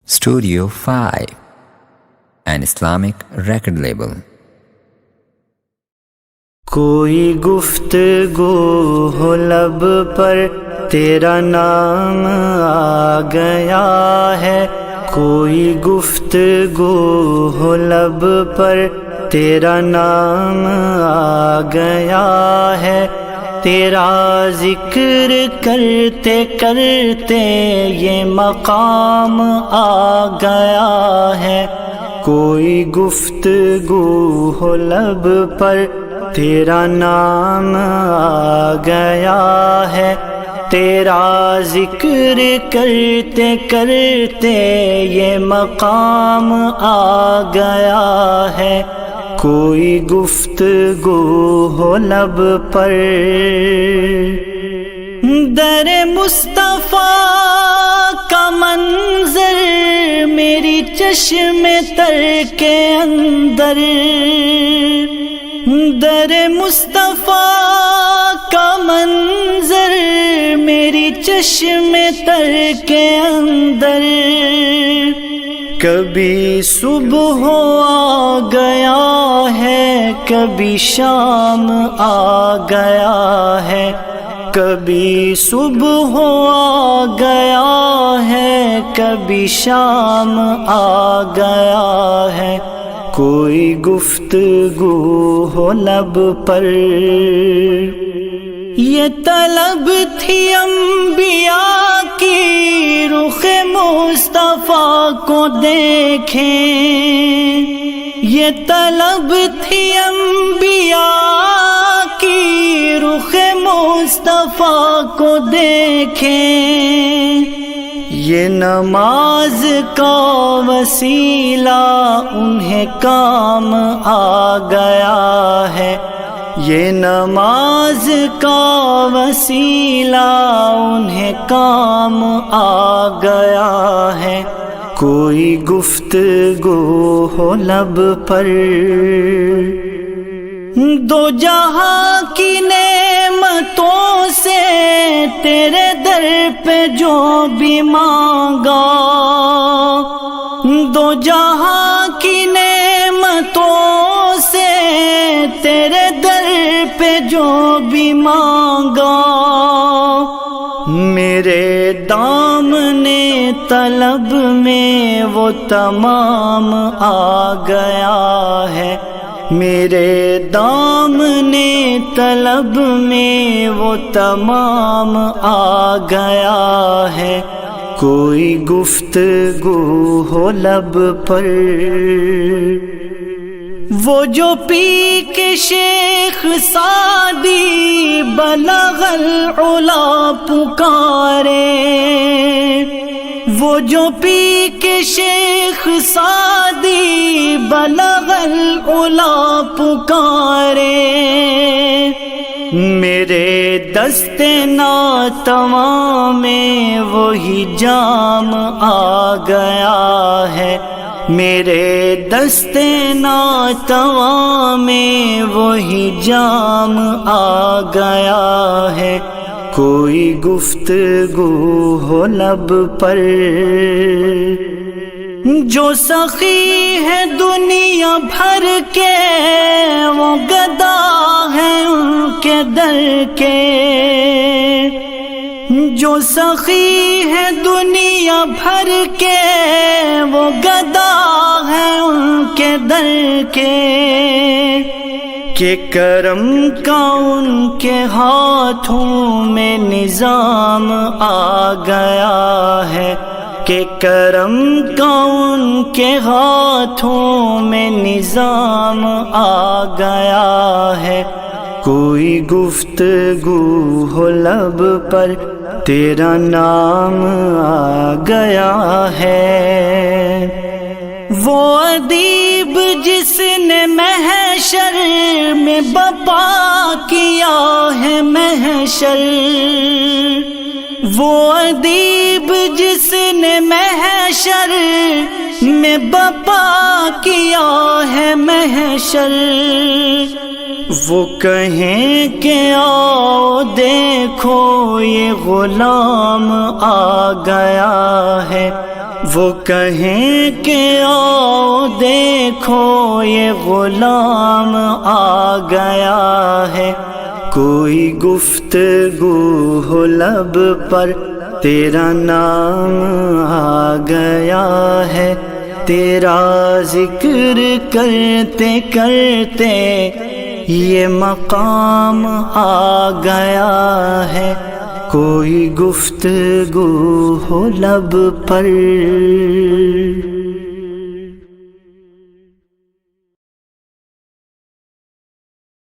Studio 5, an Islamic record label. کوئی گفتگو ہو لب پر تیرا نام آ گیا ہے، کوئی گفتگو ہو لب پر تیرا نام آ گیا ہے، تیرا ذکر کرتے کرتے یہ مقام آ گیا ہے، کوئی گفتگو ہو لب پر تیرا نام آ گیا ہے، تیرا ذکر کرتے کرتے یہ مقام آ گیا ہے، کوئی گفتگو ہو لب پر۔ در مصطفیٰ کا منظر میری چشم تر کے اندر، در مصطفیٰ کا منظر میری چشم تر کے اندر، کبھی صبح آ گیا ہے کبھی شام آ گیا ہے، کبھی صبح آ گیا ہے کبھی شام آ گیا ہے، کوئی گفتگو ہو لب پر۔ یہ طلب تھی انبیاء کی رخ مصطفیٰ کو دیکھیں، یہ طلب تھی انبیاء کی رخ مصطفیٰ کو دیکھیں، یہ نماز کا وسیلہ انہیں کام آ گیا ہے، یہ نماز کا وسیلہ انہیں کام آ گیا ہے، کوئی گفتگو ہو لب پر۔ دو جہاں کی نعمتوں سے تیرے در پہ جو بھی مانگا، دو جہاں کی نعمتوں سے تیرے در پہ جو بھی مانگا، میرے دامنے طلب میں وہ تمام آ گیا ہے، میرے دامنے طلب میں وہ تمام آ گیا ہے، کوئی گفتگو ہو لب پر۔ وہ جو پی کے شیخ سعدی بلغ العلا پکارے، وہ جو پی کے شیخ سعدی بلغ العلا پکارے، میرے دست ناتواں میں وہی جام آ گیا ہے، میرے دست ناتواں میں وہی جام آ گیا ہے، کوئی گفتگو ہو لب پر۔ جو سخی ہے دنیا بھر کے وہ گدا ہے ان کے در کے، جو سخی ہے دنیا بھر کے وہ گدا ہے ان کے در کے، کہ کرم کا ان کے ہاتھوں میں نظام آ گیا ہے، کہ کرم کا ان کے ہاتھوں میں نظام آ گیا ہے، کوئی گفتگو ہو لب پر تیرا نام آ گیا ہے، وہ ادیب جس نے محشر میں بپا کیا ہے محشر، وہ ادیب جس نے محشر میں بپا کیا ہے محشر، وہ کہیں کہ آؤ دیکھو یہ غلام آ گیا ہے، وہ کہیں کہ آؤ دیکھو یہ غلام آ گیا ہے، کوئی گفتگو ہو لب پر تیرا نام آ گیا ہے، تیرا ذکر کرتے کرتے یہ مقام آ گیا ہے، کوئی گفتگو ہو لب پر۔